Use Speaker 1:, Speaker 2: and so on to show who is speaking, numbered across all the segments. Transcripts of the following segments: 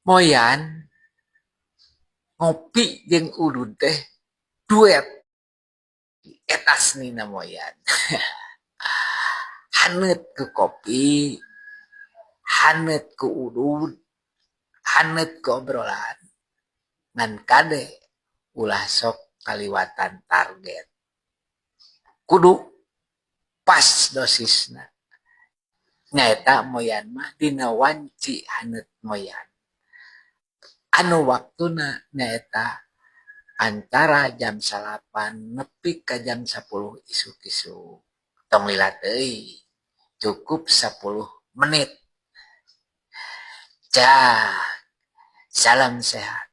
Speaker 1: Moyan ngopi jeung udud teh duet eta senina moyan. Haneut ke kopi, haneut ke udud, haneut ke obrolan. Ngan kade ulah sok kaliwatan target. Kudu pas dosisna. Nyaeta moyan mah dina wanci haneut moyan. Anu waktuna nyaeta antara jam 8 nepi ka jam 10 isuk-isuk. Tong lila deui. Cukup 10 menit. Salam sehat.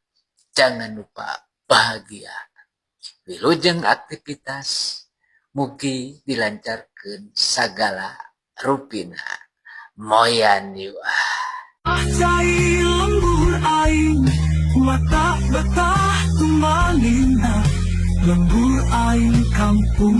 Speaker 1: Jangan lupa bahagia. Wilujeng aktivitas mugi dilancarkeun sagala rupina. Moyan yeuh.
Speaker 2: Cai lembur aing mata betah tumalina lembur aing kampung